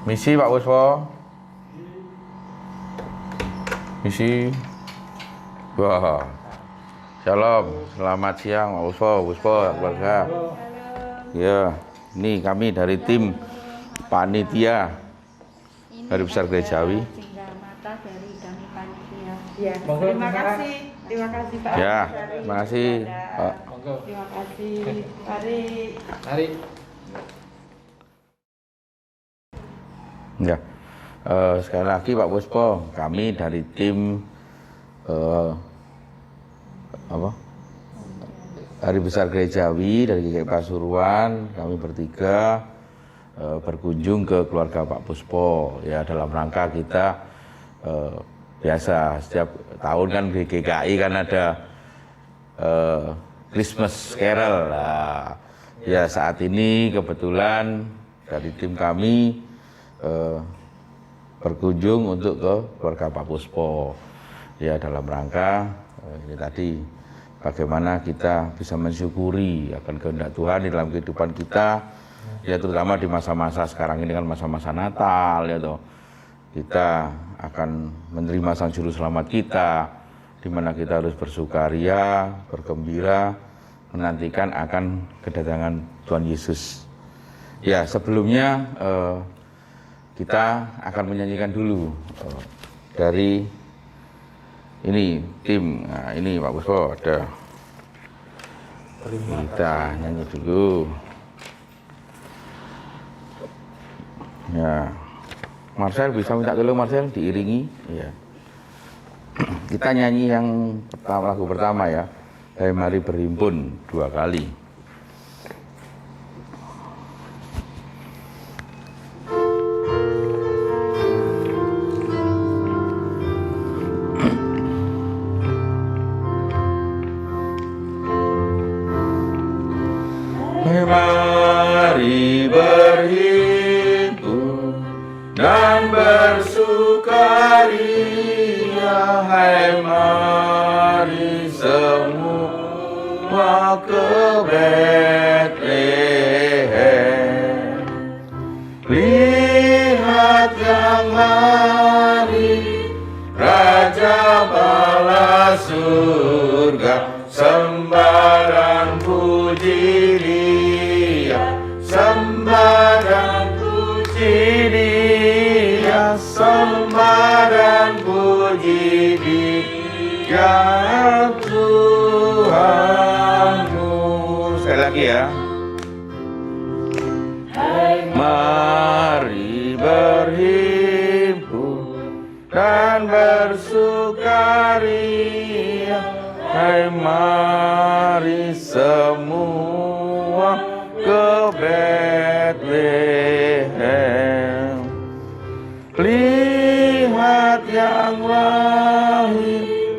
Misi Pak Puspo. Misi. Wah. Shalom, selamat siang Pak Puspo, keluarga. Ya, ini kami dari tim panitia Hari Besar Gerejawi. Dari kami panitia. Ya, terima kasih Pak. Ya, terima kasih Pak. Terima kasih. Mari. Ya, sekali lagi Pak Puspo, kami dari tim Hari Besar Gerejawi dari GKI Pasuruan, kami bertiga berkunjung ke keluarga Pak Puspo ya dalam rangka kita biasa setiap tahun kan di GKI kan ada Christmas Carol. Nah, ya saat ini kebetulan dari tim kami berkunjung untuk ke keluarga Pak Puspo ya dalam rangka ini tadi bagaimana kita bisa mensyukuri akan kehendak Tuhan di dalam kehidupan kita ya terutama di masa-masa sekarang ini kan masa-masa Natal ya toh kita akan menerima Sang Juru Selamat kita di mana kita harus bersukaria, bergembira menantikan akan kedatangan Tuhan Yesus. Ya sebelumnya kita akan menyanyikan dulu dari ini tim, nah ini Pak Puspo ada kita nyanyi dulu ya. Marcel bisa minta tolong Marcel diiringi ya. Kita nyanyi yang pertama, lagu pertama ya, Hai Mari Berhimpun 2 kali. Mari berhimpun dan bersukaria, hai mari semua ke Betlehem. Lihat yang hari Raja bala surga, sembaran puji Dia, sembaran puji Dia, sembaran puji Dia Tuhanmu. Sekali lagi ya. Mari berhimpun dan bersukaria, hai mari semua ke Betlehem. Lihat yang lahir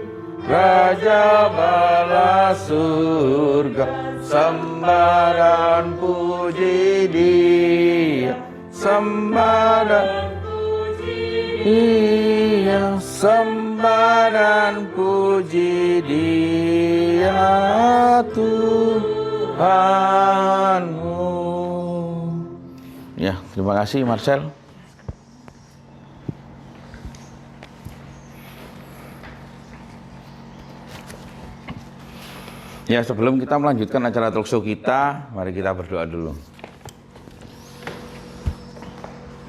Raja bala surga, sembaran puji Dia, sembaran Dia, sembaran puji Dia Tuhanmu. Ya, terima kasih Marcel. Ya, sebelum kita melanjutkan acara talkshow kita, mari kita berdoa dulu.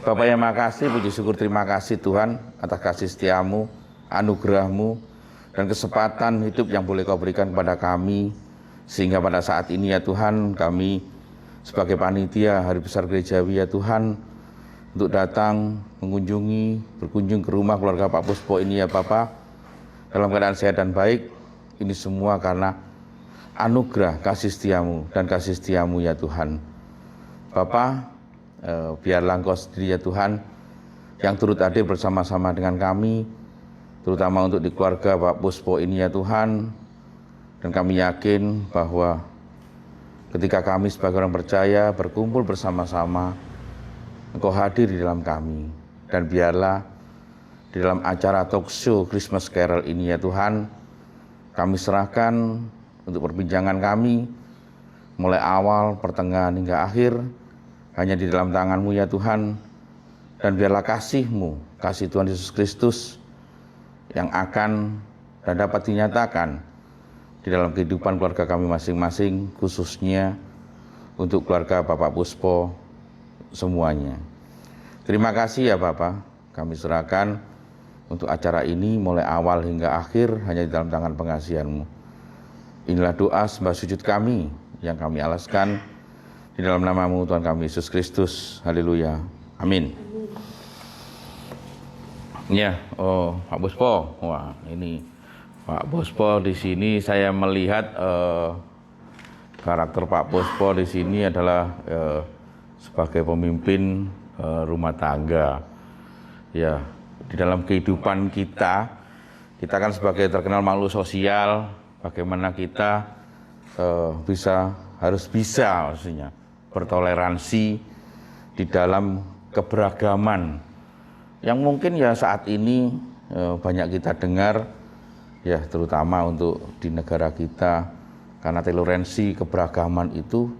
Bapak yang makasih, puji syukur terima kasih Tuhan atas kasih setiamu, anugerahmu, dan kesempatan hidup yang boleh Kau berikan kepada kami. Sehingga pada saat ini ya Tuhan, kami sebagai panitia Hari Besar Gerejawi ya Tuhan, untuk datang mengunjungi, berkunjung ke rumah keluarga Pak Puspo ini ya Bapak, dalam keadaan sehat dan baik. Ini semua karena anugerah kasih setiamu dan kasih setiamu ya Tuhan. Bapa, biarlah Engkau sendiri ya Tuhan yang turut hadir bersama-sama dengan kami, terutama untuk di keluarga Pak Puspo ini ya Tuhan. Dan kami yakin bahwa ketika kami sebagai orang percaya berkumpul bersama-sama, Engkau hadir di dalam kami. Dan biarlah di dalam acara talkshow Christmas Carol ini ya Tuhan, kami serahkan untuk perbincangan kami, mulai awal, pertengahan, hingga akhir, hanya di dalam tangan-Mu ya Tuhan. Dan biarlah kasih-Mu, kasih Tuhan Yesus Kristus yang akan dan dapat dinyatakan di dalam kehidupan keluarga kami masing-masing, khususnya untuk keluarga Bapak Puspo semuanya. Terima kasih ya Bapak, kami serahkan untuk acara ini mulai awal hingga akhir hanya di dalam tangan pengasihan-Mu. Inilah doa sembah sujud kami yang kami alaskan di dalam nama-Mu Tuhan kami Yesus Kristus. Haleluya. Amin. Ya, Pak Puspo. Wah, ini Pak Puspo di sini saya melihat karakter Pak Puspo di sini adalah sebagai pemimpin rumah tangga. Ya, di dalam kehidupan kita kan sebagai terkenal makhluk sosial, bagaimana kita harus bisa maksudnya bertoleransi di dalam keberagaman yang mungkin ya saat ini banyak kita dengar ya, terutama untuk di negara kita, karena toleransi keberagaman itu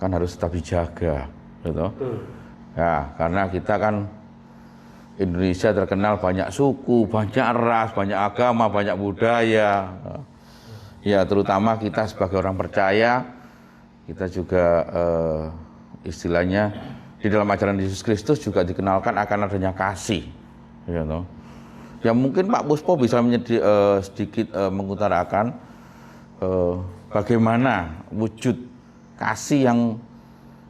kan harus tetap dijaga, gitu. Ya, karena kita kan Indonesia terkenal banyak suku, banyak ras, banyak agama, banyak budaya. Ya, terutama kita sebagai orang percaya, kita juga istilahnya di dalam ajaran Yesus Kristus juga dikenalkan akan adanya kasih, ya, no? Ya mungkin Pak Puspo bisa sedikit mengutarakan bagaimana wujud kasih yang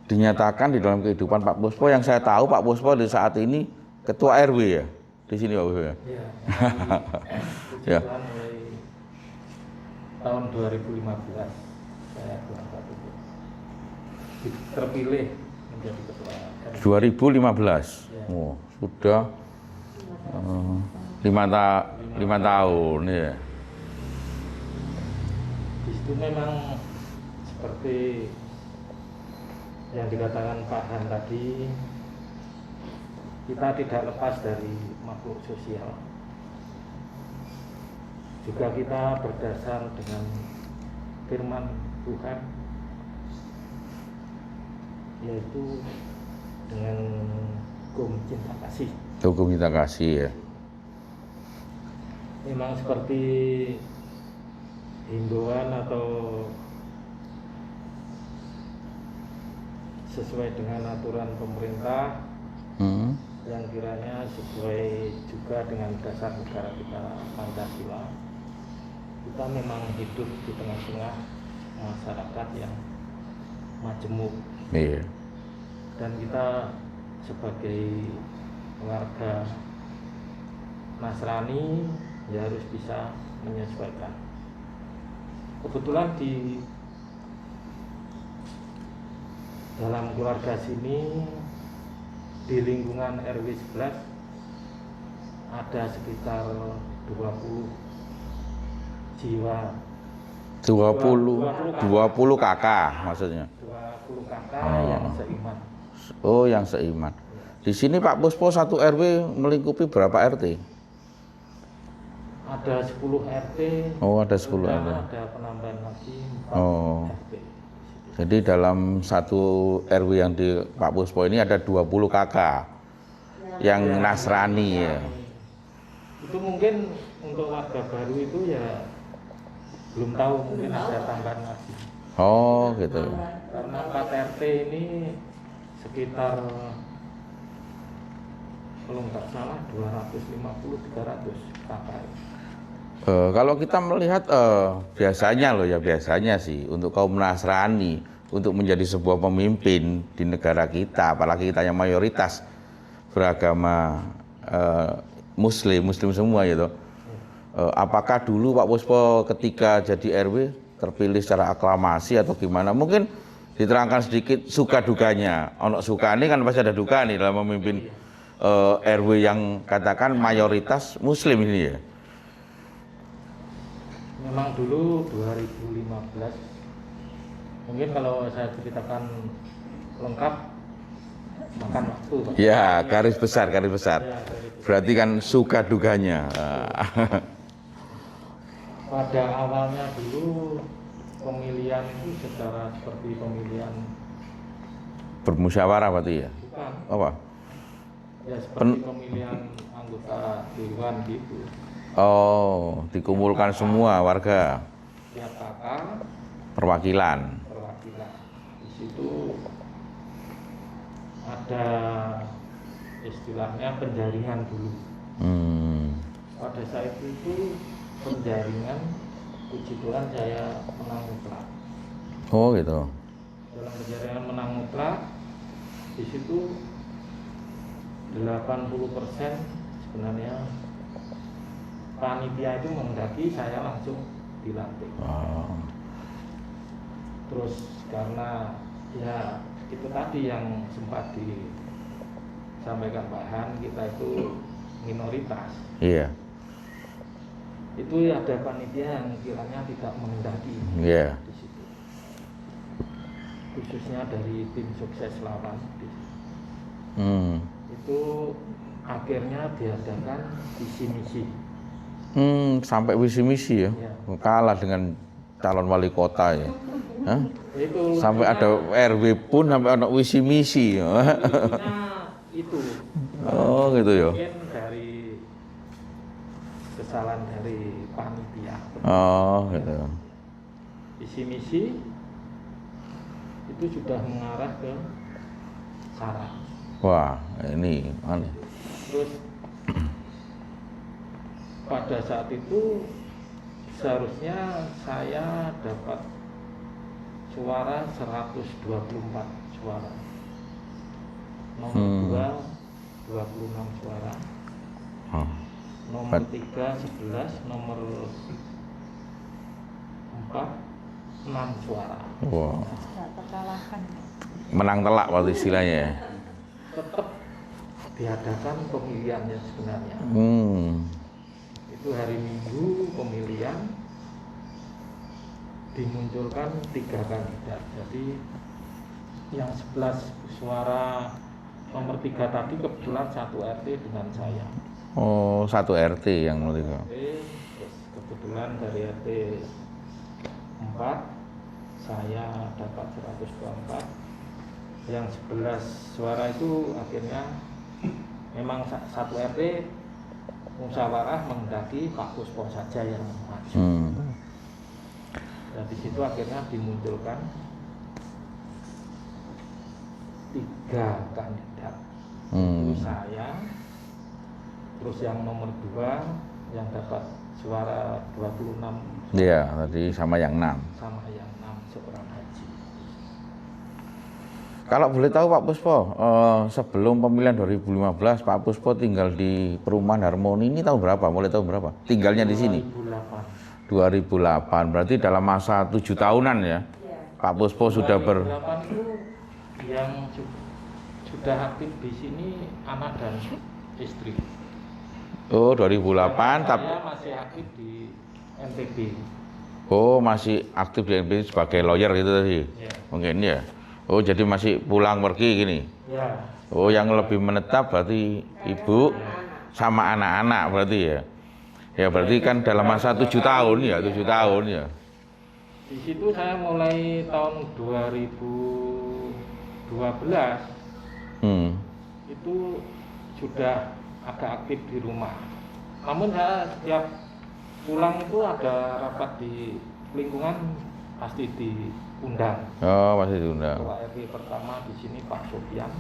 dinyatakan di dalam kehidupan Pak Puspo. Yang saya tahu Pak Puspo di saat ini ketua RW ya, di sini Pak Puspo ya. Ya. Mulai tahun 2015 saya terpilih menjadi ketua RW. 2015. Oh, sudah 5 tahun ya. Di situ memang seperti yang dikatakan Pak Han tadi, kita tidak lepas dari makhluk sosial. Juga kita berdasar dengan firman Tuhan, yaitu dengan hukum cinta kasih. Hukum cinta kasih ya. Memang seperti himbauan atau sesuai dengan aturan pemerintah yang kiranya sesuai juga dengan dasar negara kita Pancasila. Kita memang hidup di tengah-tengah masyarakat yang majemuk. Iya. Dan kita sebagai warga Nasrani ya harus bisa menyesuaikan. Kebetulan di dalam keluarga sini, di lingkungan RW 11 ada sekitar 20 jiwa. 20 kakak maksudnya. 20 kakak yang seiman. Oh, yang seiman. Di sini Pak Puspo satu RW melingkupi berapa RT? Ada 10 RT. Oh, ada 10 RT. Ada penambahan lagi 4 RT. Jadi dalam satu RW yang di Pak Puspo ini ada 20 kakak yang Nasrani ya. Itu mungkin untuk warga baru itu ya belum tahu, mungkin ada tambahan lagi. Oh, gitu. Karena 4 RT ini sekitar kalau nggak salah 250-300 kakak. Kalau kita melihat biasanya loh ya, biasanya sih untuk kaum Nasrani untuk menjadi sebuah pemimpin di negara kita, apalagi kita yang mayoritas beragama Muslim semua gitu. Apakah dulu Pak Puspo ketika jadi RW terpilih secara aklamasi atau gimana? Mungkin diterangkan sedikit suka dukanya. Ono suka ini kan pasti ada duka nih dalam memimpin RW yang katakan mayoritas Muslim ini ya. Memang dulu 2015, mungkin kalau saya ceritakan lengkap makan waktu, Pak. Ya, garis besar. Berarti kan suka dukanya. Pada awalnya dulu pemilihan itu secara seperti pemilihan Bermusyawarah berarti ya? bukan. Apa? Ya seperti pemilihan anggota dewan gitu. Oh, dikumpulkan semua warga. Tiap kakak Perwakilan. Di situ ada istilahnya penjaringan dulu. Pada saat itu penjaringan, puji Tuhan saya menang mutlak. Oh gitu. Dalam penjaringan menang mutlak, di situ 80% sebenarnya panitia itu menghendaki saya langsung dilantik. Terus karena ya itu tadi yang sempat disampaikan Pak Han, kita itu minoritas. Iya. Itu ada panitia yang kiranya tidak menghendaki. Iya. Di situ. Khususnya dari tim sukses lawan. Itu akhirnya diadakan visi misi. Sampai visi misi ya? Kalah dengan calon wali kota ya. Hah? Itu sampai ada RW pun sampai ada visi misi. Itu. Oh gitu ya. Mungkin dari kesalahan dari panitia. Oh gitu. Visi misi itu sudah mengarah ke syarat. Wah ini aneh. Terus pada saat itu seharusnya saya dapat suara 124 suara. Nomor 2 26 suara. Nomor 3 11, nomor 4 6 suara. Wow. Tidak terkalahkan. Menang telak waktu istilahnya ya. Tetap diadakan pemilihannya sebenarnya. Itu hari Minggu pemilihan, dimunculkan 3 kandidat. Jadi yang 11 suara nomor 3 tadi kebetulan satu RT dengan saya. Oh, satu RT yang nomor 3. Terus kebetulan dari RT 4 saya dapat 124. Yang 11 suara itu akhirnya memang satu RT musyawarah menghendaki Pak Puspo saja yang maju. Nah, di situ akhirnya dimunculkan 3 kandidat. Itu saya, terus yang nomor 2 yang dapat suara 26. Iya, tadi sama yang 6. Sama yang 6 seorang haji. Kalau boleh tahu Pak Puspo, sebelum pemilihan 2015 Pak Puspo tinggal di Perumahan Harmoni ini tahun berapa? Boleh tahu berapa? Tinggalnya di sini? 2008. Berarti dalam masa 7 tahunan ya? Pak Puspo sudah 2008 itu yang sudah aktif di sini anak dan istri. Oh, 2008 tapi saya masih aktif di NTB. Oh, masih aktif di NTB sebagai lawyer gitu tadi. Ya. Mungkin ya. Oh, jadi masih pulang pergi gini. Ya. Oh, yang lebih menetap berarti ibu sama anak-anak berarti ya. Ya berarti kan dalam masa 7 tahun ya, 7 tahun ya. Di situ saya mulai tahun 2012 itu sudah agak aktif di rumah. Namun saya setiap pulang itu ada rapat di lingkungan pasti diundang. Oh, pasti diundang. Ketua RW pertama di sini Pak Sofian.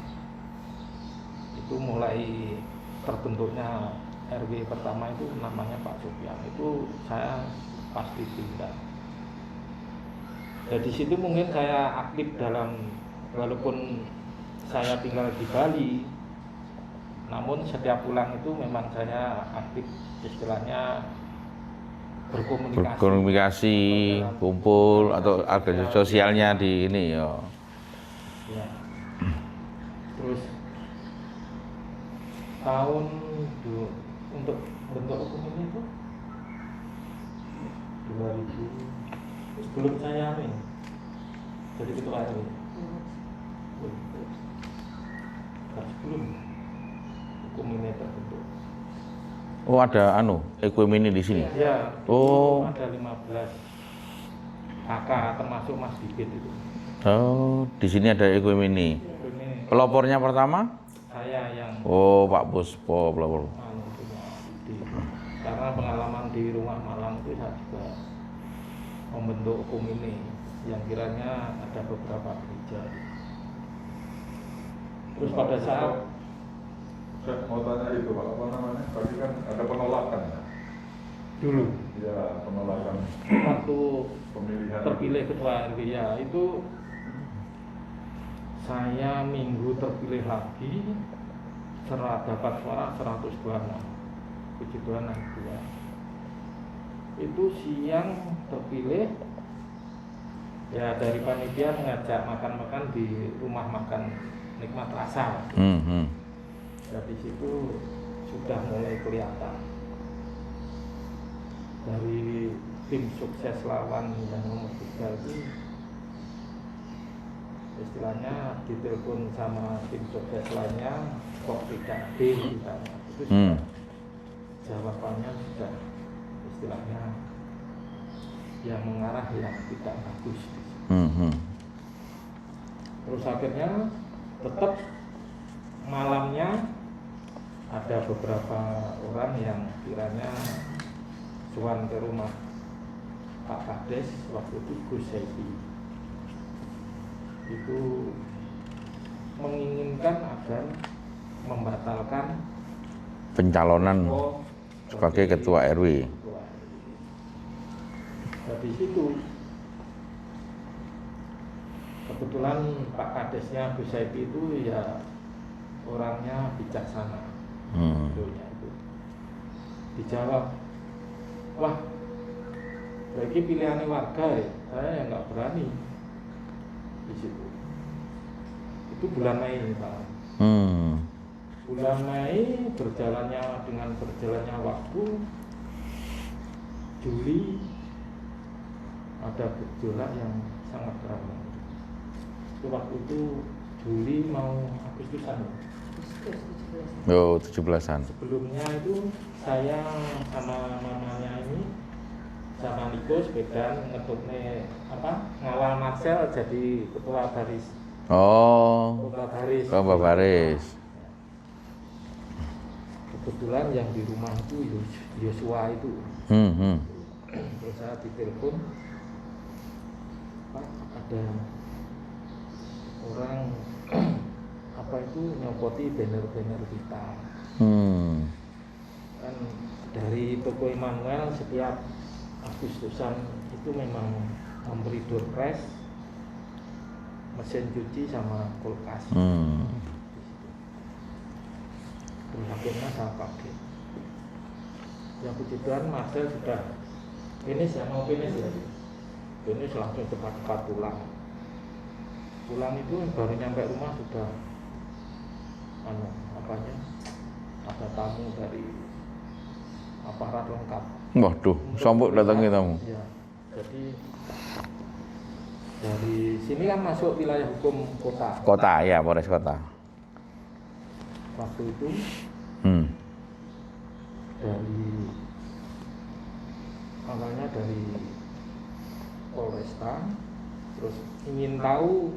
Itu mulai terbentuknya RW pertama itu namanya Pak Sofian. Itu saya pasti diundang. Jadi situ mungkin saya aktif dalam, walaupun saya tinggal di Bali, namun setiap pulang itu memang saya aktif istilahnya berkomunikasi, kumpul atau organisasi sosialnya di ini ya. Ya. Terus tahun untuk bentuk hukum ini itu 2000 sebelum saya nih jadi ketua RW. Sebelum hukum ini terbentuk. Oh, ada Equimini di sini. Ya. Oh. Ada 15 kakak termasuk Mas Bibit itu. Oh, di sini ada Equimini. Pelopornya pertama? saya yang Oh, Pak Puspo, bla bla. punya ide. Karena pengalaman di rumah Malang itu saya juga membentuk hukum ini yang kiranya ada beberapa gereja. Terus pada saat saya mau tanya itu Pak, apa namanya? Tadi kan ada penolakan ya? dulu Ya, penolakan waktu pemilihan. terpilih ketua RW ya itu saya minggu terpilih lagi dapat suara 126, puji Tuhan naik 2. Itu siang terpilih ya dari panitia mengajak makan-makan di rumah makan Nikmat Rasa. Dari situ sudah mulai kelihatan dari tim sukses lawan yang nomor 3 itu istilahnya ditelepon sama tim sukses lainnya kok tidak D misalnya itu sudah jawabannya sudah istilahnya yang mengarah yang tidak bagus. Terus akhirnya tetap malamnya ada beberapa orang yang kiranya cuan ke rumah Pak Kades waktu itu Gus Seifi itu menginginkan agar membatalkan Pencalonan sebagai ketua RW. Dari situ kebetulan Pak Kadesnya Gus Seifi itu ya orangnya bijaksana. Tentunya itu dijawab, wah bagi pilihan warga ya, saya yang nggak berani di situ. Itu bulan Mei Pak. Bulan Mei dengan berjalannya waktu, Juli ada gejolak yang sangat ramai. Itu waktu itu Juli mau Agustusan. Oh, 17-an. Sebelumnya itu saya sama mamanya ini sama Niko sepeda ngetutne ngawal Marcel jadi ketua baris. Oh, Ketua baris. Baris. Kebetulan yang di rumah itu Yosua itu. Terus saya ditelepon, Pak ada orang nyopoti banner-banner kita. Kan dari toko Immanuel setiap Agustusan itu memang memberi door prize, mesin cuci sama kulkas. Terus akhirnya saya pakai. Yang puji Tuhan Marcel sudah finish ya, mau finish ya. Finish langsung cepat-cepat pulang. Pulang itu baru nyampe rumah sudah ada tamu dari aparat lengkap. Waduh, sambut datangnya tamu. Ya, jadi dari sini kan masuk wilayah hukum kota. Kota ya, Polres Kota. Waktu itu awalnya dari Polresta, terus ingin tahu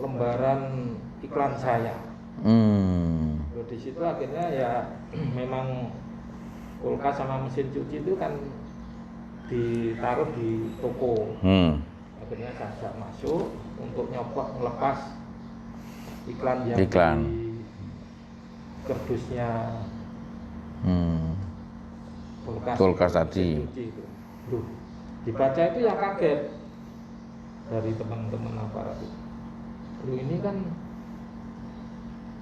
lembaran iklan saya. Terus di situ akhirnya ya memang kulkas sama mesin cuci itu kan ditaruh di toko. Akhirnya saya masuk untuk nyoba melepas iklan yang di kerdusnya kulkas tadi. Loh, dibaca itu ya kaget dari teman-teman aparat itu. Loh, ini kan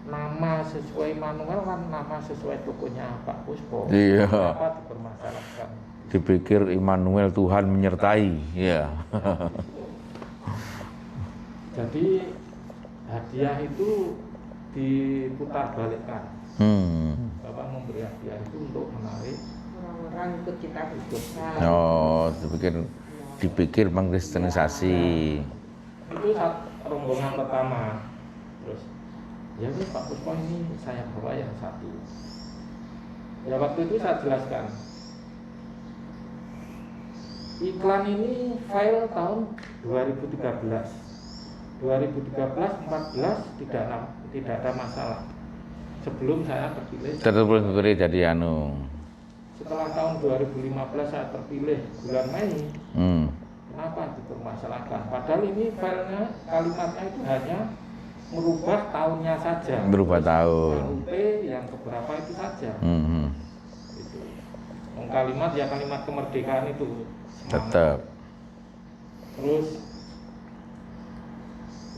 nama sesuai manual kan nama sesuai tokonya Pak Puspo. Iya. Kenapa dipermasalahkan? Dipikir Immanuel Tuhan menyertai, ya. Jadi hadiah itu diputar balikkan. Bapak memberi hadiah itu untuk menarik orang-orang ikut kita ikut. Oh, dipikir mengkristenisasi. Itu saat rombongan pertama. Terus ya Pak Puspo ini saya bawa yang satu. Ya waktu itu saya jelaskan. Iklan ini file tahun 2013. 2013-14 tidak ada masalah. sebelum saya terpilih. Terpilih jadi anu. Setelah tahun 2015 saya terpilih bulan Mei. Kenapa dipermasalahkan? Padahal ini filenya, kalimatnya itu hanya merubah tahunnya saja. Berubah tahun. UT yang keberapa itu saja. Itu. Kalimat ya kalimat kemerdekaan itu. Tetap. Terus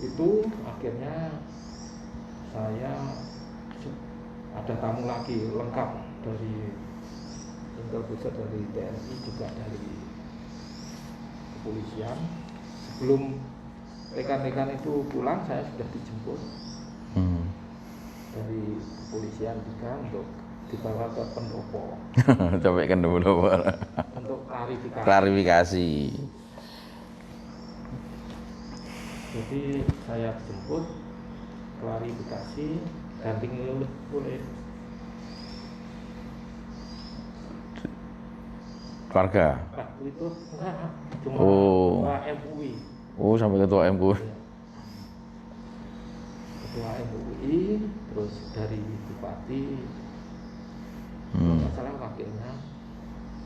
itu akhirnya saya ada tamu lagi lengkap dari Intel Pusat, dari TNI, juga dari kepolisian. Sebelum rekan-rekan itu pulang, saya sudah dijemput dari kepolisian juga untuk dibawa ke pendopo. Sampai kan dulu Untuk klarifikasi. Jadi saya dijemput, klarifikasi, ganti ngeluh boleh. Keluarga. Waktu itu enggak, cuma Oh. ketua MUI. Oh, sampai ketua MU. Ketua MUI, terus dari bupati, masalah wakilnya,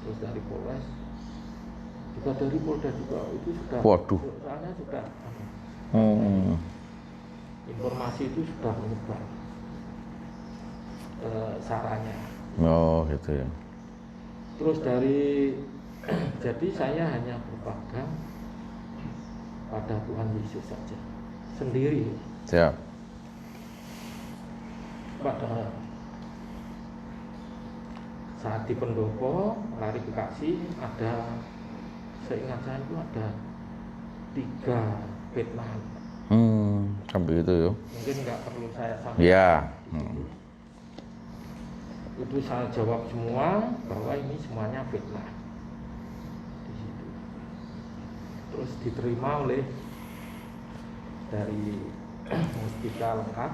terus dari Polres, juga dari Polda juga itu sudah. Waduh. Soalnya sudah informasi itu sudah menyebar saranya. Oh, gitu ya. Terus dari jadi saya hanya berpegang pada Tuhan Yesus saja sendiri. Siap. Pada saat di pendopo klarifikasi ada, seingat saya itu ada 3 fitnah. Sampai itu ya. Mungkin nggak perlu saya sampaikan. Ya. Itu saya jawab semua bahwa ini semuanya fitnah di situ. Terus diterima oleh dari Mustika lengkap.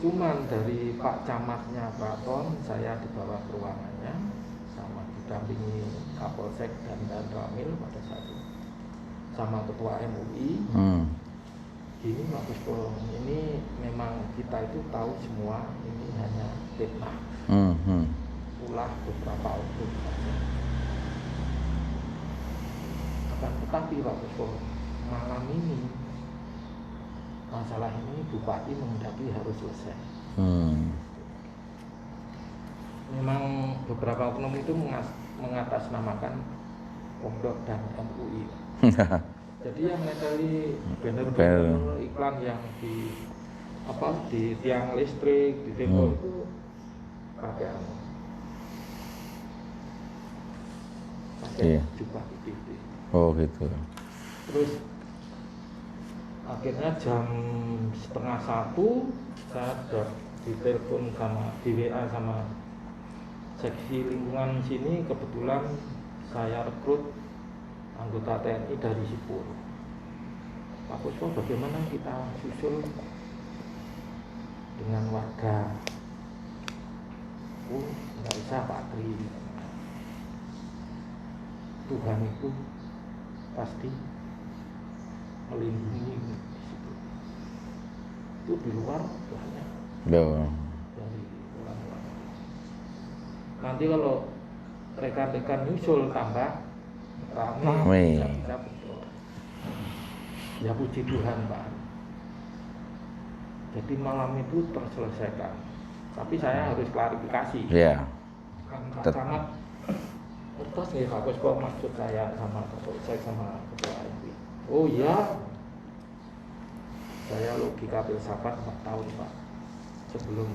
Cuman dari Pak Camatnya Pak Ton, saya dibawa ke ruangannya sama didampingi Kapolsek dan Ramil pada saat itu, sama Ketua MUI. Ini Pak Puspo, ini memang kita itu tahu semua ini hanya fitnah, ulah beberapa oknum saja. Akan tetapi Pak Puspo, malam ini masalah ini Bupati menghendaki harus selesai. Memang beberapa oknum itu mengatasnamakan Pondok dan MUI. Jadi yang meneteli banner iklan yang di tiang listrik, di tembok itu pakai jubah putih. Oh, gitu. Terus akhirnya jam 12:30 saya sudah ditelepon sama di WA sama seksi lingkungan sini. Kebetulan saya rekrut anggota TNI dari Sipur. Pak Puspo, bagaimana kita susul dengan warga? Oh, nggak bisa Pak Tri. Tuhan itu pasti melindungi di situ. Itu di luar banyak dari orang-orang. Nanti kalau rekan-rekan nyusul tambah ramai. Ya puji Tuhan Pak. Jadi malam itu terselesaikan. Tapi saya harus klarifikasi. Iya. Pak Camat, terus nih Pak Puspo, maksud saya sama saya sama Ketua MUI. Oh iya, saya logika filsafat 4 tahun Pak. Sebelum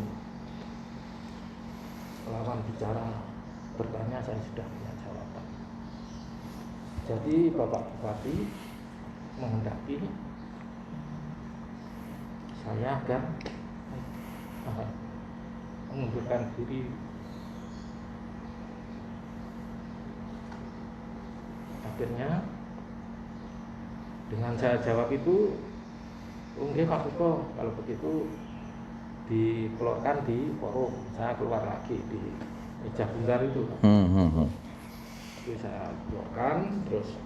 lawan bicara bertanya, saya sudah punya jawaban. Jadi Bapak Bupati menghendaki saya agar mengundurkan diri. Akhirnya dengan saya jawab itu, oke Pak Puspo, kalau begitu dikeluarkan di forum. Saya keluar lagi di meja bundar itu. Itu saya keluarkan, terus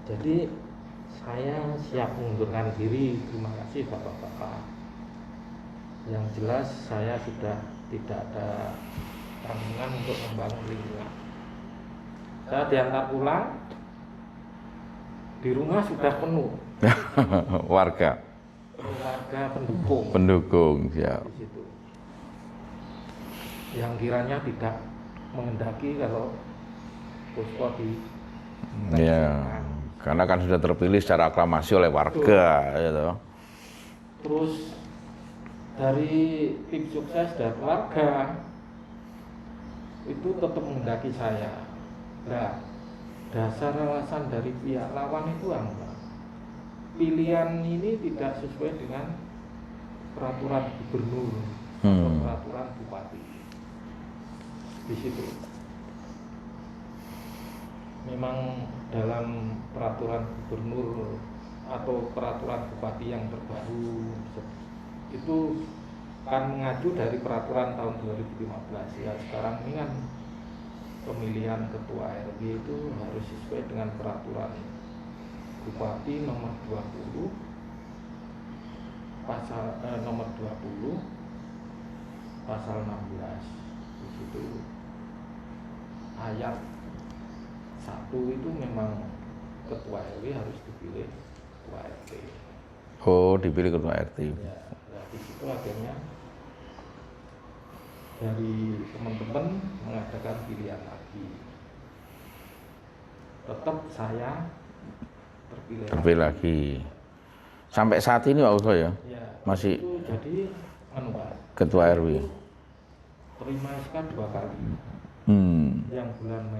Jadi saya siap mengundurkan diri. Terima kasih Bapak-bapak. Yang jelas saya sudah tidak ada tanggungan untuk membangun lingkungan. Saya diantar pulang, di rumah sudah penuh Warga pendukung ya. di situ. Yang kiranya tidak menghendaki kalau posko di Ya, karena kan sudah terpilih secara aklamasi oleh warga gitu. Terus dari tim sukses dan keluarga itu tetap menghendaki saya. Nah, dasar alasan dari pihak lawan itu apa? Pilihan ini tidak sesuai dengan peraturan gubernur atau peraturan bupati. Di situ memang dalam peraturan gubernur atau peraturan bupati yang terbaru itu kan mengacu dari peraturan tahun 2015 ya. Sekarang ini kan pemilihan ketua RW itu harus sesuai dengan peraturan Bupati nomor 20 pasal nomor 20 pasal 16 di situ ayat 1 itu memang ketua RW harus dipilih ketua RT. Oh, dipilih ketua RT. Ya, nah di situ akhirnya dari teman-teman mengadakan pilihan lagi. Tetap saya terpilih Lagi. Sampai saat ini Pak Uso ya, Ya, masih itu jadi Pak, ketua RW. terima SK 2 kali. Yang bulan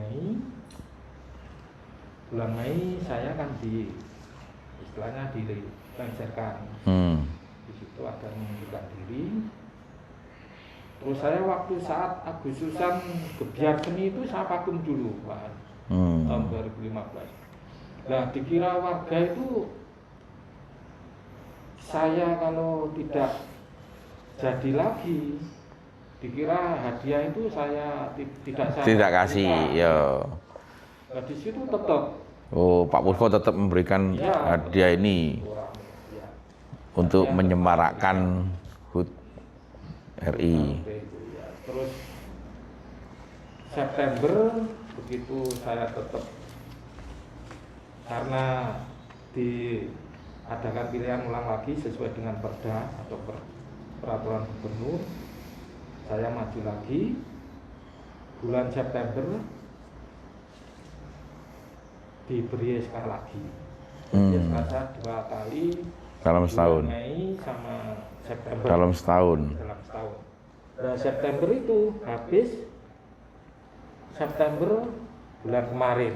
Mei saya kan istilahnya dilengsarkan. Di situ ada mengundurkan diri. Terus saya waktu saat Agustusan Gebyar Seni itu saya vakum dulu Pak, tahun 2015. Nah dikira warga itu saya kalau tidak jadi lagi, dikira hadiah itu saya Tidak kasih ya. Nah di situ tetap. Oh, Pak Puspo tetap memberikan Ya, hadiah ini ya. untuk menyemarakkan HUT RI. Ya. Terus September begitu saya tetap karena diadakan pilihan ulang lagi sesuai dengan perda atau peraturan gubernur, saya maju lagi bulan September diberi SK lagi. SK saya 2 kali Dalam setahun. bulan Mei sama September. Dalam setahun. Nah, September itu habis September bulan kemarin.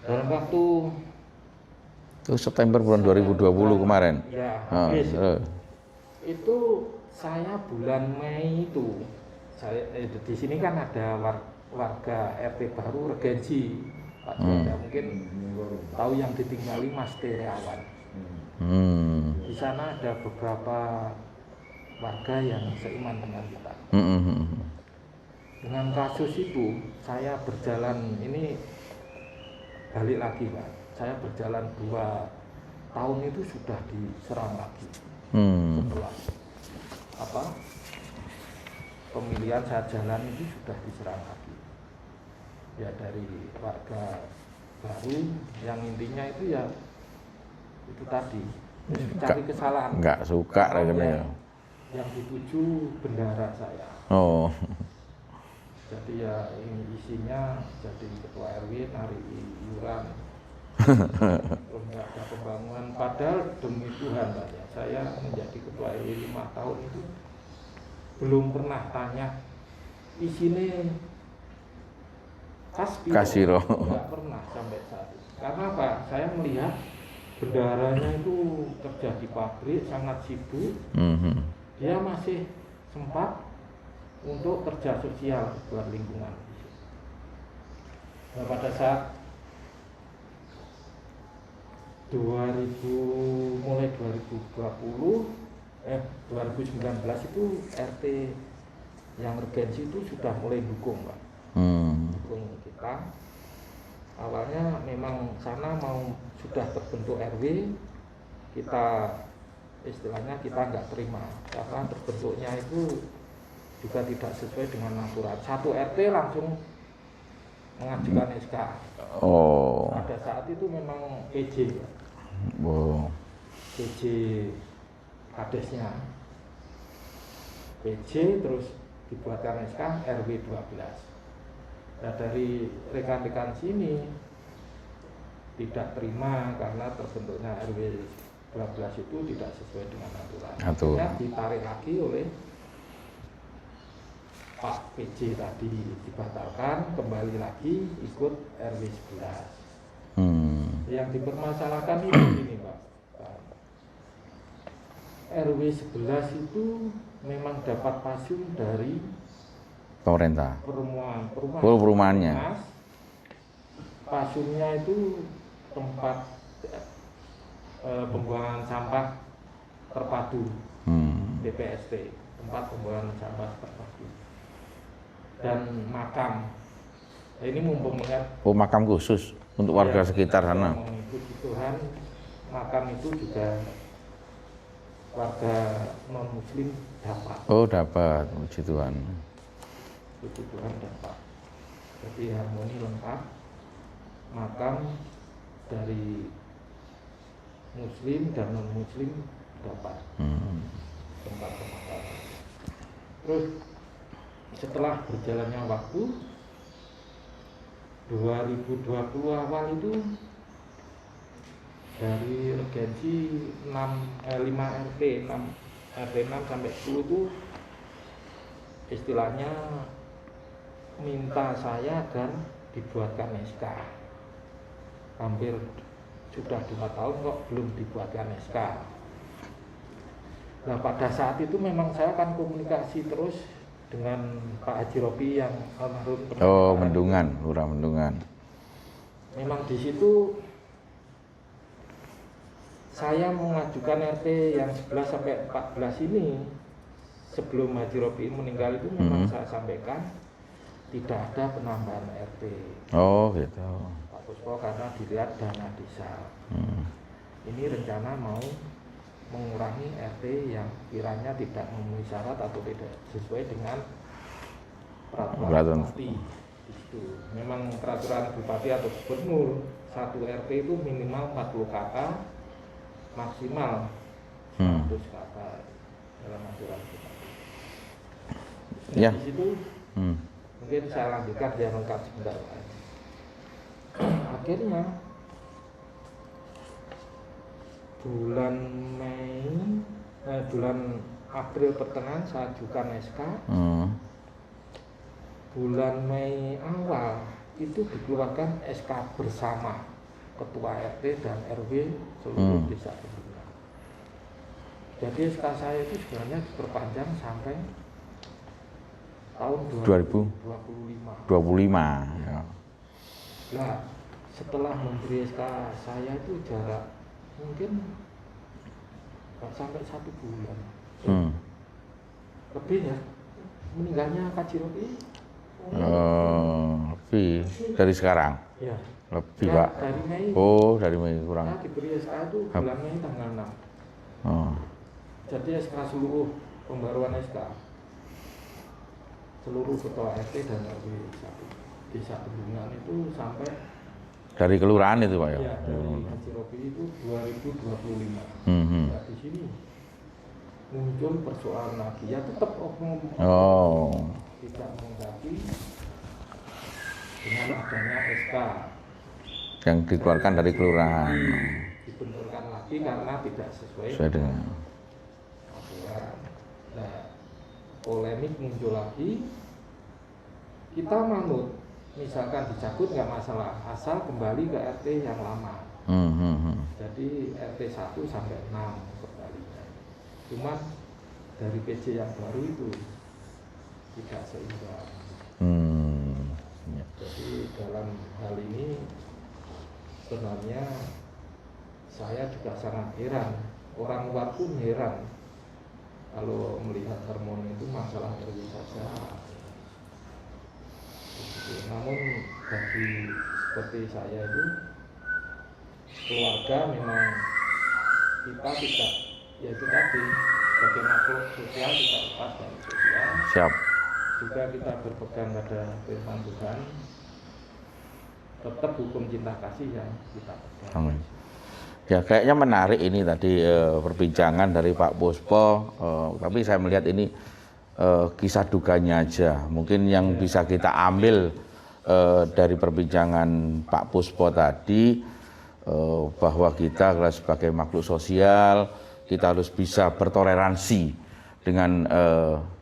Dalam waktu Itu September bulan 2020 kemarin. ya habis Oh, itu saya bulan Mei itu saya di sini kan ada warga RT baru Regensi Pak Juanda, mungkin tahu yang ditinggali Mas Teriawan. Di sana ada beberapa warga yang seiman dengan kita. Dengan kasus itu saya berjalan ini balik lagi Pak. Saya berjalan 2 tahun itu sudah diserang lagi. Setelah pemilihan saya jalan itu sudah diserang lagi. Ya dari warga baru yang intinya itu ya itu tadi cari kesalahan. Enggak suka rasanya. Yang dituju bendara saya. Oh. Jadi ya ini isinya jadi ketua RW narik iuran. Terus nggak ada pembangunan. Padahal demi Tuhan Pak ya, saya menjadi ketua RW 5 tahun itu belum pernah tanya isinya Kasiro. Nggak pernah sampai saat itu. Karena apa? Saya melihat bendaranya itu kerja di pabrik sangat sibuk. Dia masih sempat untuk kerja sosial buat lingkungan. Nah, pada saat mulai 2019 itu RT yang Regensi itu sudah mulai dukung Pak. Dukung kita. awalnya memang sana sudah terbentuk RW, kita istilahnya kita nggak terima karena terbentuknya itu juga tidak sesuai dengan aturan. Satu RT langsung mengajukan SK. Oh. Pada saat itu memang PJ, Oh. PJ kadesnya, PJ terus dibuatkan SK RW 12. Nah dari rekan-rekan sini tidak terima karena terbentuknya RW 12 itu tidak sesuai dengan aturan. Akhirnya ditarik lagi oleh Pak PJ tadi, dibatalkan, kembali lagi ikut RW 11. Yang dipermasalahkan itu ini Pak. RW 11 itu memang dapat pasung dari Pemerintah. perumahannya. Mas, pasungnya itu tempat pembuangan sampah terpadu, BPST, tempat pembuangan sampah terpadu, dan makam. Nah, ini mumpung mengingat makam khusus untuk warga sekitar sana. Puji Tuhan, makam itu juga warga non Muslim dapat. Oh dapat, puji Tuhan. Puji Tuhan dapat. Jadi harmoni lengkap. Makam dari Muslim dan non Muslim dapat tempat pemakaman. Terus setelah berjalannya waktu 2020 awal itu dari regensi 5 RT 6 sampai 10 itu istilahnya minta saya agar dibuatkan SK. Hampir sudah 2 tahun kok belum dibuatkan SK. Nah pada saat itu memang saya akan komunikasi terus dengan Pak Haji Robi yang almarhum. Oh Mendungan, Lurah Mendungan. Memang di situ saya mengajukan RT yang 11 sampai 14 ini sebelum Haji Robi meninggal itu memang saya sampaikan tidak ada penambahan RT. Oh gitu. Pak Puspo karena dilihat dana desa. Ini rencana mau mengurangi RT yang kiranya tidak memenuhi syarat atau tidak sesuai dengan peraturan bupati. Itu memang peraturan bupati atau gubernur satu RT itu minimal 40 kakak, maksimal 100 kakak dalam aturan bupati. Ya. Di situ mungkin saya lanjutkan biar lengkap sebentar. Akhirnya bulan April pertengahan saya ajukan SK. Bulan Mei awal itu dikeluarkan SK bersama Ketua RT dan RW seluruh desa Bendungan. Jadi SK saya itu sebenarnya diperpanjang sampai tahun 2025. Ya. Nah, setelah memberi SK saya itu jarak mungkin sampai 1 bulan. Lebih ya. Meninggalnya Haji Robi. Lebih dari sekarang. Ya. Lebih Nah, Pak. dari Mei. Oh dari Mei kurang. Nah, diberi SK itu bulan Mei tanggal 6. Jadi SK seluruh pembaruan SK seluruh ketua RT dan RW desa Bendungan itu sampai dari kelurahan itu Pak ya? Ya, dari Haji Robi itu 2025. Nah, di sini muncul persoalan lagi, ya tetap oknum tidak mengganti dengan adanya SK yang dikeluarkan dari kelurahan. Dibenturkan lagi karena tidak sesuai dengan aturan. Nah, polemik muncul lagi. Kita manut. Misalkan dicabut nggak masalah, asal kembali ke RT yang lama. Jadi RT 1 sampai 6 kembalinya. Cuma dari PJ yang baru itu tidak seimbang. Jadi dalam hal ini sebenarnya saya juga sangat heran. Orang luar pun heran kalau melihat harmoni itu masalah RW saja. Namun bagi seperti saya itu keluarga memang kita tidak, yaitu tadi sebagai makhluk sosial tidak lepas dari sosial. Siap. Juga kita berpegang pada firman Tuhan, tetap hukum cinta kasih yang kita pegang. Amin. Ya kayaknya menarik ini tadi perbincangan dari Pak Puspo, tapi saya melihat ini kisah dukanya aja. Mungkin yang bisa kita ambil dari perbincangan Pak Puspo tadi, bahwa kita sebagai makhluk sosial, kita harus bisa bertoleransi dengan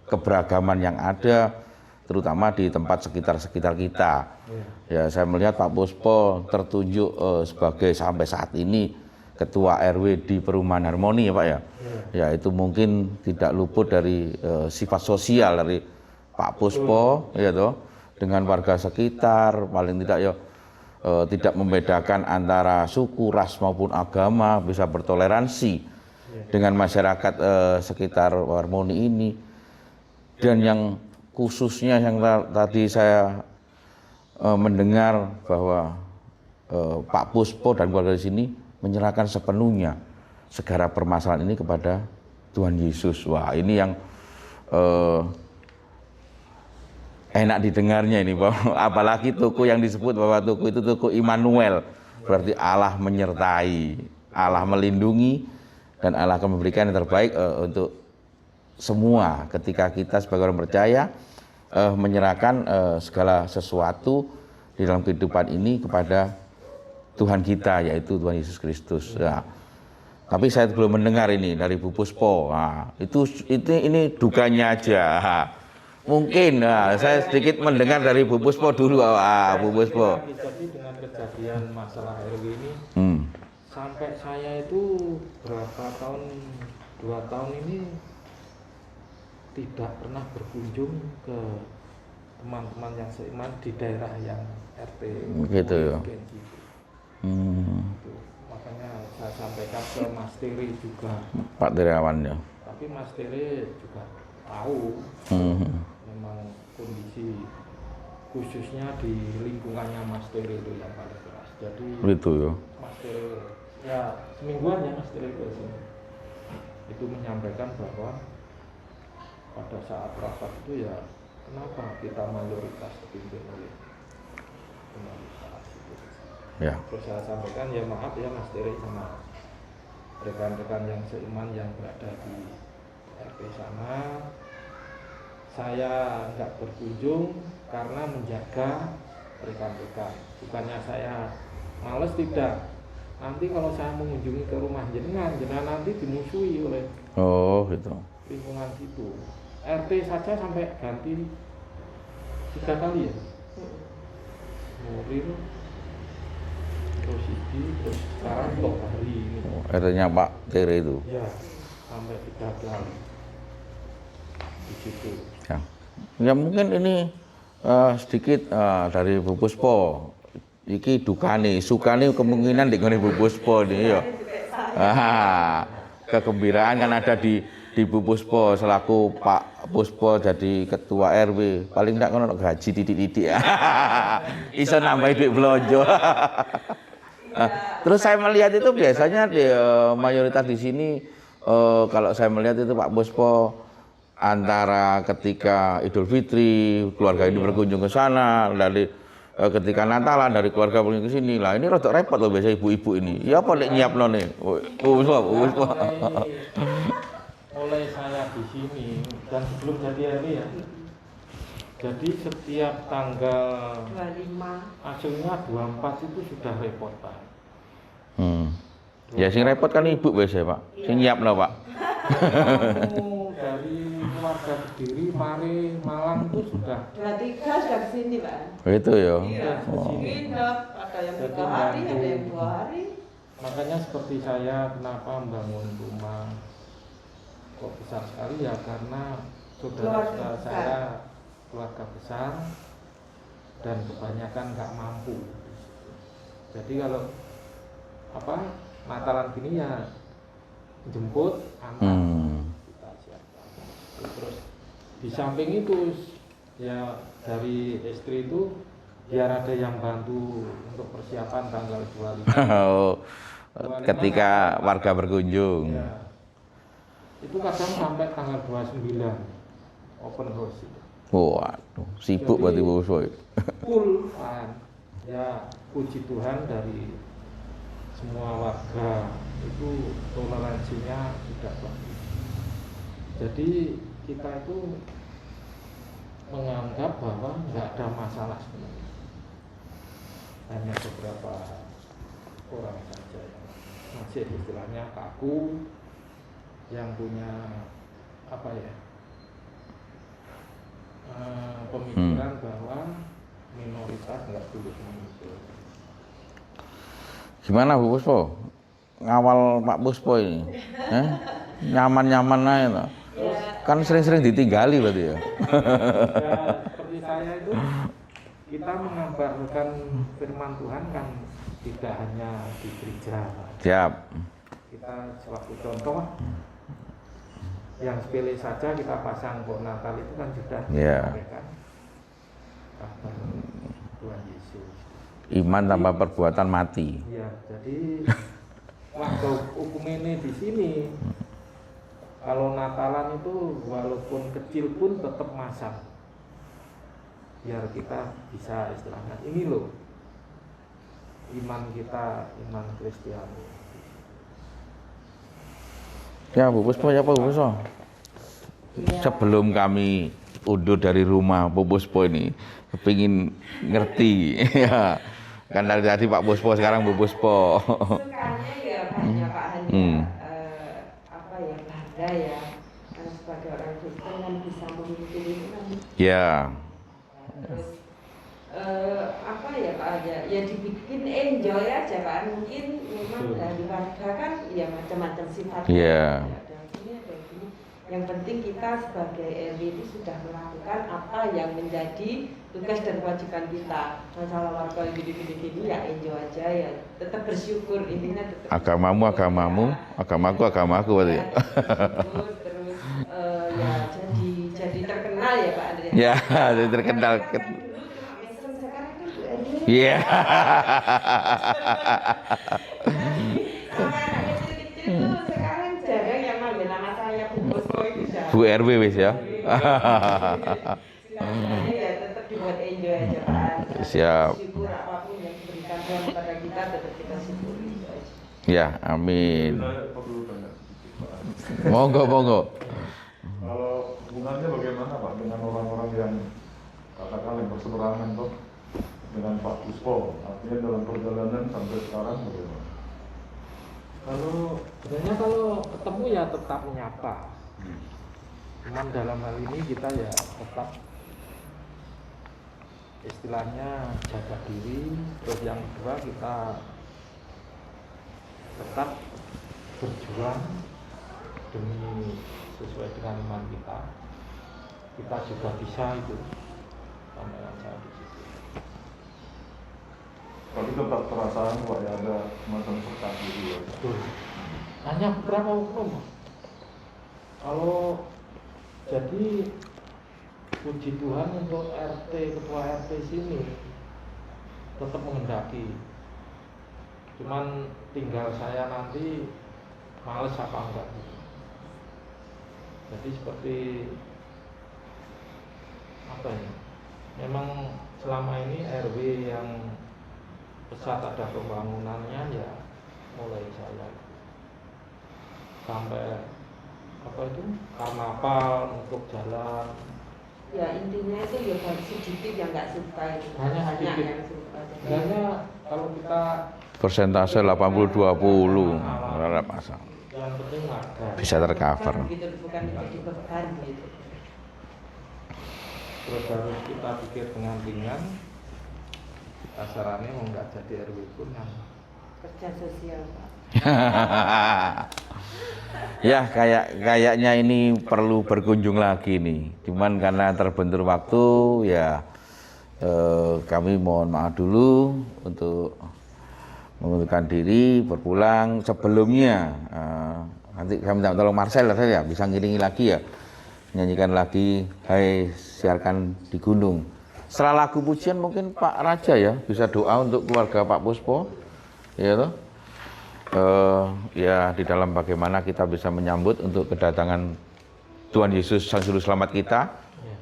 keberagaman yang ada, terutama di tempat sekitar-sekitar kita. Ya, saya melihat Pak Puspo tertunjuk sebagai sampai saat ini Ketua RW di Perumahan Harmoni ya Pak ya. Ya itu mungkin tidak luput dari sifat sosial dari Pak Puspo ya toh, dengan warga sekitar, paling tidak ya tidak membedakan antara suku, ras maupun agama, bisa bertoleransi dengan masyarakat sekitar Harmoni ini. Dan yang khususnya yang tadi saya mendengar bahwa Pak Puspo dan keluarga di sini menyerahkan sepenuhnya segala permasalahan ini kepada Tuhan Yesus. Wah, ini yang enak didengarnya ini, bahwa apalagi toko yang disebut bahwa toko itu toko Immanuel, berarti Allah menyertai, Allah melindungi, dan Allah akan memberikan yang terbaik untuk semua ketika kita sebagai orang percaya menyerahkan segala sesuatu di dalam kehidupan ini kepada Tuhan kita, yaitu Tuhan Yesus Kristus. Nah, tapi saya belum mendengar ini dari Bu Puspo. Nah, ini dukanya aja. Mungkin saya sedikit mendengar dari Bu Puspo dulu. Bu Puspo. Jadi dengan kejadian masalah RW ini, sampai saya itu berapa tahun, 2 tahun ini tidak pernah berkunjung ke teman-teman yang seiman di daerah yang RT gitu ya. Makanya saya sampaikan ke Mas Tiri juga, Pak Tirawan ya. tapi Mas Tiri juga tahu memang kondisi khususnya di lingkungannya Mas Tiri itu yang paling keras. Jadi itu ya. Mas Tiri ya semingguan ya Mas Tiri ke sini itu menyampaikan bahwa pada saat rapat itu ya kenapa kita mayoritas dipimpin oleh minoritas itu. Ya. Terus saya sampaikan ya maaf ya Mas Tiri sama rekan-rekan yang seiman yang berada di RT sana, saya nggak berkunjung karena menjaga rekan-rekan, bukannya saya males, tidak. Nanti kalau saya mengunjungi ke rumah jenengan nanti dimusuhi oleh Gitu. lingkungan situ. RT saja sampai ganti 3 kali ya, Nuril, terus Sidi, terus sekarang Tok Hari ini. RT-nya Pak Tiri itu. Ya, sampai 3 kali di situ. Ya mungkin ini sedikit dari Bu Puspo. Iki dukane, sukane kemungkinan di Bu Puspo ini ya. Kegembiraan kan ada di Bu Puspo selaku Pak Puspo jadi ketua RW. Paling enggak kono gaji titik-titik. Iso nambah duit belanja. Terus saya melihat itu biasanya di mayoritas di sini kalau saya melihat itu Pak Puspo antara ketika Idul Fitri keluarga ini berkunjung ke sana, dari ketika Natalan dari keluarga berkunjung ke sini. Lah ini rada repot loh biasa ibu-ibu ini. Ya apa nek nyiapno nih? Mulai saya di sini dan sebelum jadi RW ya. Jadi setiap tanggal 25. Aslinya 24 itu sudah repot Pak. Ya sing repot kan ibu biasa Pak. Sing nyiapno Pak. Dari keluarga Kediri, Mari, Malang itu sudah 23 sudah kesini Pak. Itu ya. sudah ke sini. Pindah, ada yang 3 hari, ada yang 2 hari. Makanya seperti saya kenapa membangun rumah kok besar sekali ya, karena saudara-saudara saya keluarga besar dan kebanyakan nggak mampu. Jadi kalau Natalan gini ya jemput antar kita siapkan. Terus di samping itu ya dari istri itu biar ada yang bantu untuk persiapan tanggal 25. Oh, ketika warga berkunjung. Ya, itu kadang sampai tanggal 29 open house itu. Waduh, sibuk berarti Bu Buspo. Full kan. Ya puji Tuhan dari semua warga itu toleransinya sudah bagus. Jadi kita itu menganggap bahwa nggak ada masalah sebenarnya. Hanya beberapa orang saja yang masih istilahnya kaku, yang punya apa ya, pemikiran bahwa minoritas nggak boleh muncul. Gimana Bu Buspo? Ngawal Pak Buspo ini? Nyaman-nyaman aja loh. Kan sering-sering ditinggali berarti ya. Ya, seperti saya itu, kita mengabarkan firman Tuhan kan tidak hanya di gereja. Siap. Kita suatu contoh yang sepele saja, kita pasang pohon Natal itu kan sudah Ya. disampaikan kabar Tuhan Yesus. Iman tanpa perbuatan mati. Ya, jadi waktu hukum ini di sini, kalau Natalan itu walaupun kecil pun tetap masang, biar kita bisa istilahnya ini loh iman kita, iman Kristiani. Ya Bu Buspo, ya Pak Bu Buspo. Sebelum kami undur dari rumah Bu Buspo ini, kepingin ngerti ya. Kan dari tadi Pak Buspo, sekarang Bu Buspo. Sukanya ya banyak Pak hanya apa ya, bangga ya karena sebagai orang Kristen kan bisa memimpin itu kan. Ya. Terus apa ya Pak aja ya dibikin enjoy aja Pak, mungkin memang dari warga kan ya macam-macam sifatnya. Iya. Ada gini ada gini. Yang penting kita sebagai RW itu sudah melakukan apa yang menjadi tugas dan kewajiban kita. Masalah warga yang gini-gini ya enjoy aja ya, tetap bersyukur, intinya tetap Agamamu, agamamu, agamaku, agamaku berarti ya. bersyukur, terus ya jadi terkenal ya Pak Andrea. Ya, jadi terkenal. Kan dulu cuma mesem, sekarang kan Bu RW. Iya. Sama anak kecil-kecil tuh sekarang jarang yang manggil nama saya Bu Buspo itu jarang. Bu RW wis ya. Silahkan ya tetap dibuat enjoy aja Pak. Siap. Syukur apapun yang diberikan Tuhan kepada kita tetap kita syukuri itu aja. Ya, amin. Saya perlu tanya sedikit, Pak. Monggo, monggo. Kalau hubungannya bagaimana Pak dengan orang-orang yang katakan yang berseberangan toh dengan Pak Buspo? Artinya dalam perjalanan sampai sekarang bagaimana? Sebenarnya kalau ketemu ya tetap menyapa. Cuman dalam hal ini kita ya tetap istilahnya jaga diri. Terus yang kedua kita tetap berjuang demi sesuai dengan iman kita. Kita juga bisa itu pandangan saya di situ. Tapi tetap perasaan Pak ya ada semacam sekat gitu ya. Betul. Hanya beberapa oknum. Kalau jadi puji Tuhan untuk RT, ketua RT sini tetap menghendaki. Cuman tinggal saya nanti males apa enggak. Jadi seperti apa ya? Memang selama ini RW yang pesat ada pembangunannya ya mulai saya sampai apa itu karnaval untuk jalan. Ya intinya itu ya baru sedikit yang nggak suka itu. Hanya Banyak sedikit. yang suka. Jadi, Sebenarnya kalau kita Persentase 80-20. Harap pasang. yang penting ada. Bisa tercover. gitu, bukan menjadi beban gitu. Terus harus kita pikir dengan ringan. Kasarannya mau nggak jadi RW pun yang Kerja sosial Pak. Ya, kayaknya ini perlu berkunjung lagi nih. Cuman karena terbentur waktu ya kami mohon maaf dulu untuk mengundurkan diri, berpulang. Sebelumnya nanti kami minta tolong Marcel ya bisa ngiringi lagi ya. nyanyikan lagi Hai Siarkan di Gunung. Setelah lagu pujian mungkin Pak Raja ya bisa doa untuk keluarga Pak Puspo, ya toh? Ya di dalam bagaimana kita bisa menyambut untuk kedatangan Tuhan Yesus Sang Juru Selamat kita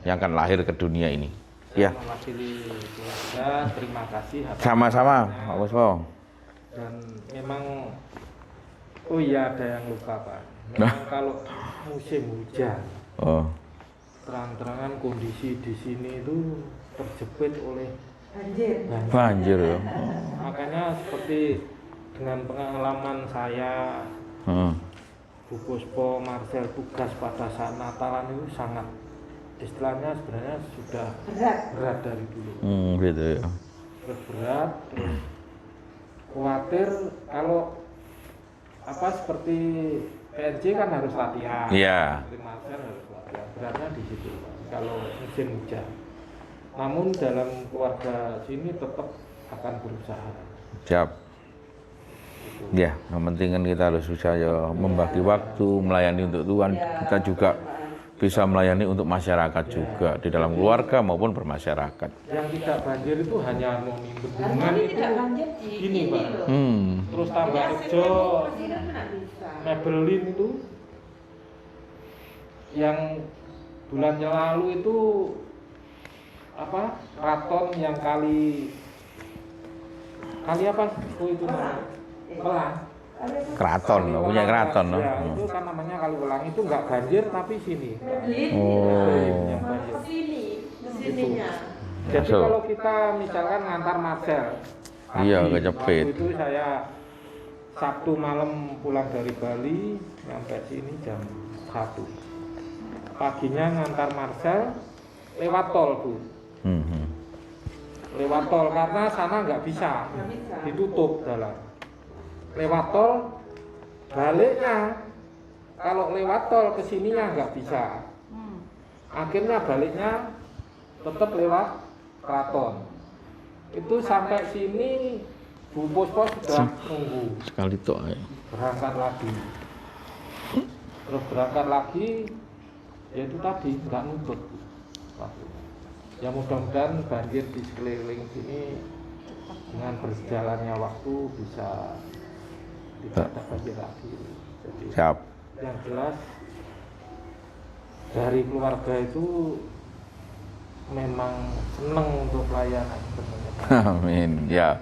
yang akan lahir ke dunia ini. Ya. Mewakili keluarga, terima kasih. Sama-sama Pak Puspo. Dan memang, oh iya ada yang lupa Pak. Memang kalau musim hujan, terang-terangan kondisi di sini itu terjepit oleh Banjir ya. Makanya seperti dengan pengalaman saya, Bu Puspo, Marcel tugas pada saat Natalan itu sangat, istilahnya sebenarnya sudah berat dari dulu. Gitu ya. Terus berat, terus khawatir kalau apa seperti PNJ kan harus latihan. Iya. Seperti Marcel harus latihan. Beratnya di situ Pak, kalau musim hujan. Namun dalam keluarga sini tetap akan berusaha. Siap. Ya, yang penting kan kita harus bisa ya membagi waktu, melayani untuk Tuhan. Kita juga bisa melayani untuk masyarakat juga di dalam keluarga maupun bermasyarakat. Yang tidak banjir itu hanya harmoni bendungan itu gini Pak. Terus tambah rejo, Mebelin itu yang bulan yang lalu itu apa? Keraton yang kali apa? Oh itu namanya Welang. Keraton, punya keraton. Ya, itu kan namanya kali Welang itu nggak banjir tapi sini. Yang banjir. Kesininya. Jadi kalau kita misalkan ngantar Marcel, Iya, pagi, kecepit. waktu itu saya Sabtu malam pulang dari Bali, nyampe sini jam 1. Paginya ngantar Marcel lewat tol Bu. Lewat tol karena sana nggak bisa, ditutup jalan. Lewat tol, baliknya kalau lewat tol kesininya nggak bisa. Akhirnya baliknya tetap lewat keraton. Itu sampai sini Bu Puspo sudah nunggu. Sekali tok ya. Berangkat lagi. Terus berangkat lagi, ya itu tadi nggak nuntut. Ya mudah-mudahan banjir di sekeliling sini dengan berjalannya waktu bisa tidak ada banjir lagi. Jadi Siap. yang jelas dari keluarga itu memang senang untuk pelayanan sebenarnya. Amin. Ya.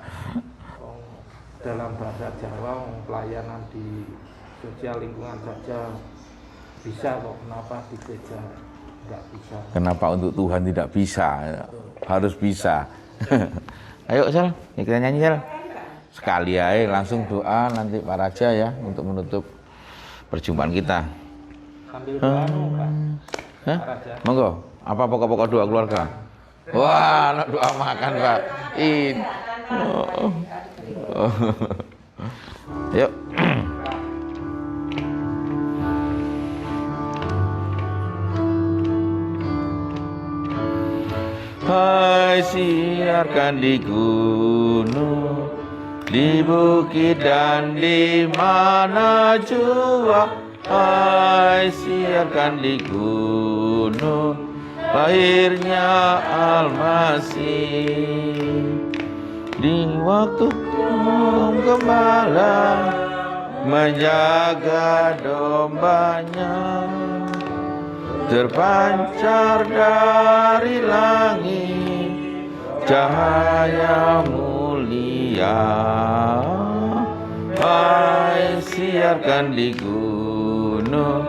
Dalam bahasa Jawa pelayanan di sosial lingkungan saja bisa kok, kenapa di gereja nggak bisa? Kenapa untuk Tuhan tidak bisa? Harus bisa. Ayo Sel, kita nyanyi Sel. Sekali aja langsung doa nanti Pak Raja ya untuk menutup perjumpaan kita. Sambil doa Pak. Hah? Monggo. Apa pokok-pokok doa keluarga? Wah, anak doa makan Pak. Yuk. Hai siarkan di gunung, di bukit dan di mana jua. Hai siarkan di gunung, lahirnya Almasih. Di waktu gembala menjaga dombanya, terpancar dari langit cahaya mulia. Hai siarkan di gunung,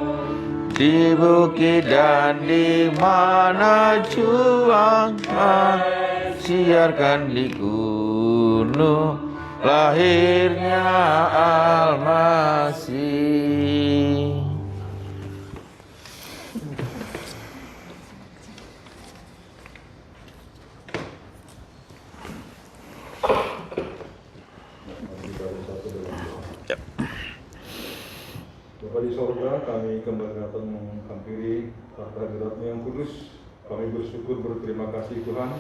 di bukit dan di mana jua. Hai siarkan di gunung, lahirnya Almasih. Bapa di sorga, kami kembali datang menghampiri tahta hadirat-Mu yang kudus. Kami bersyukur berterima kasih Tuhan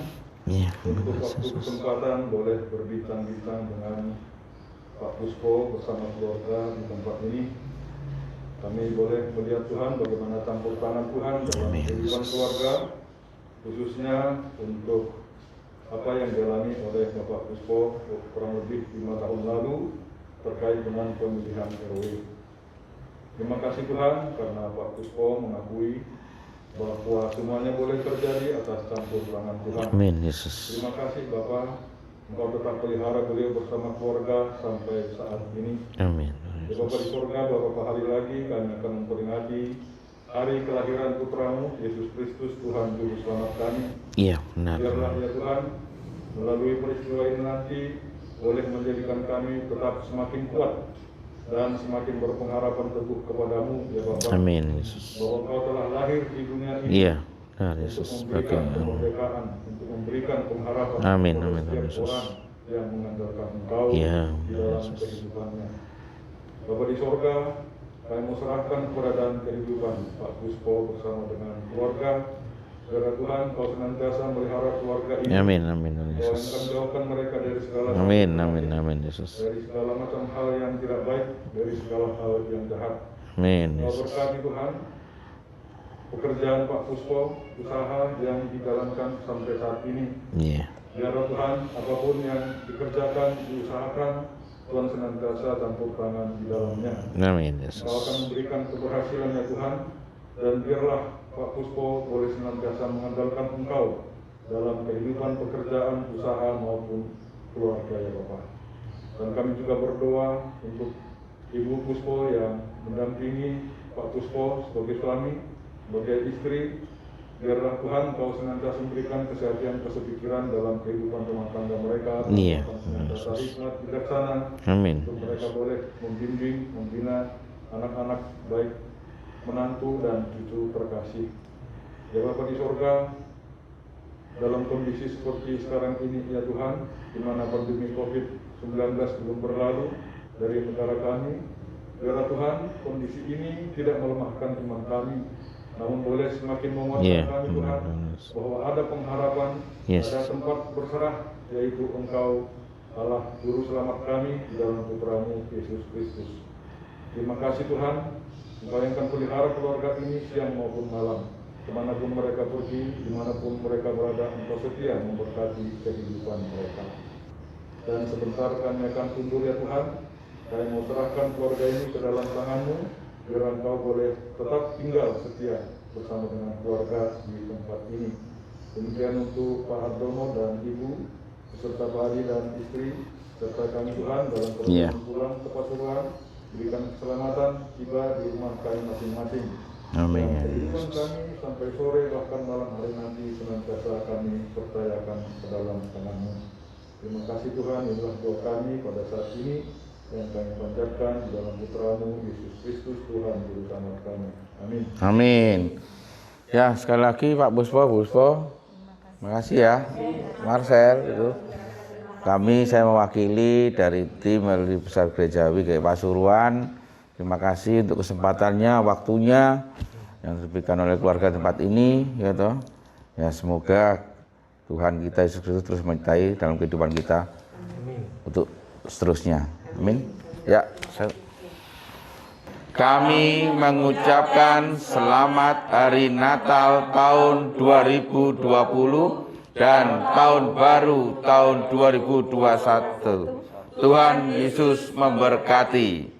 untuk waktu kesempatan boleh berbincang-bincang dengan Pak Puspo bersama keluarga di tempat ini. Kami boleh melihat Tuhan bagaimana campur tangan Tuhan dalam kehidupan keluarga, khususnya untuk apa yang dialami oleh Bapak Puspo kurang lebih 5 tahun lalu terkait dengan pemilihan RW. Terima kasih Tuhan karena Pak Puspo mengakui bahwa semuanya boleh terjadi atas campur tangan Tuhan. Amin, Yesus. Terima kasih Bapak, Engkau tetap pelihara beliau bersama keluarga sampai saat ini. Amin. Ya Bapak di surga, beberapa hari lagi kami akan memperingati hari kelahiran putramu, Yesus Kristus, Tuhan Juru Selamat kami. Iya, benar. Biarlah ya Tuhan, melalui peristiwa ini nanti, boleh menjadikan kami tetap semakin kuat dan semakin berpengharapan teguh kepadamu, ya Bapak. Amin, Yesus. Bahwa Kau telah lahir di dunia ini. Iya, benar, Untuk Yesus. memberikan Oke. kemerdekaan, untuk memberikan pengharapan Amin, kepada amin, setiap Yesus. orang yang mengandalkan Engkau Iya, di dalam Yesus. kehidupannya. Bapa di sorga, kami mau serahkan keberadaan kehidupan Pak Puspo bersama dengan keluarga. Agar Tuhan Kau senantiasa melihara keluarga ini. Amin, amin, Kau Yesus. akan jauhkan mereka dari segala Amin, macam amin, penyakit, amin, Yesus. dari segala macam hal yang tidak baik, dari segala hal yang jahat. Amin, Kau Yesus. berkati Tuhan pekerjaan Pak Puspo, usaha yang dijalankan sampai saat ini. Iya. Biar Tuhan, apapun yang dikerjakan, diusahakan, Tuhan senantiasa campur tangan di dalamnya. Amin, Kau akan Yesus. memberikan keberhasilan ya Tuhan, dan biarlah Pak Puspo boleh senantiasa mengandalkan Engkau dalam kehidupan pekerjaan, usaha maupun keluarga ya Bapak. Dan kami juga berdoa untuk Ibu Puspo yang mendampingi Pak Puspo sebagai suami, sebagai istri. Biarlah Tuhan Kau senantiasa memberikan kesehatan, kesepikiran dalam kehidupan rumah tangga mereka. Iya. Kau senantiasa hikmat, bijaksana, Amin. untuk mereka boleh membimbing, membina anak-anak baik menantu dan cucu terkasih. Ya Bapa di sorga, dalam kondisi seperti sekarang ini ya Tuhan, di mana pandemi COVID-19 belum berlalu dari negara kami, biarlah Tuhan kondisi ini tidak melemahkan iman kami, namun boleh semakin menguatkan Iya, kami Tuhan, benar. bahwa ada pengharapan, Yes. ada tempat berserah, yaitu Engkau Allah Juru Selamat kami di dalam Putramu Yesus Kristus. Terima kasih Tuhan, Engkau yang akan pelihara keluarga ini siang maupun malam. Kemanapun mereka pergi, dimanapun mereka berada, Engkau setia memberkati kehidupan mereka. Dan sebentar kami akan tunduk ya Tuhan, kami mau serahkan keluarga ini ke dalam tangan-Mu, biar Engkau boleh tetap tinggal setia bersama dengan keluarga di tempat ini. Demikian untuk Pak Hardono dan Ibu, beserta Pak Adi dan istri, serta kami Tuhan dalam Iya. perjalanan pulang ke Pasuruan, berikan keselamatan tiba di rumah kami masing-masing. Amin, Dan ya kehidupan Yesus. kami sampai sore bahkan malam hari nanti senantiasa kami percayakan ke dalam tangan-Mu. Terima kasih Tuhan, inilah doa kami pada saat ini yang kami panjatkan di dalam Putramu Yesus Kristus Tuhan Juru Selamat kami. Amin. Amin. Ya, sekali lagi Pak Puspo, terima kasih ya, Marcel itu. Saya mewakili dari tim Melodi Besar Gerejawi GKI Pasuruan. Terima kasih untuk kesempatannya, waktunya yang diberikan oleh keluarga tempat ini, ya toh. Ya, semoga Tuhan kita Yesus Kristus terus menyertai dalam kehidupan kita untuk seterusnya. Amin. Ya, kami mengucapkan selamat Hari Natal tahun 2020 dan tahun baru tahun 2021. Tuhan Yesus memberkati.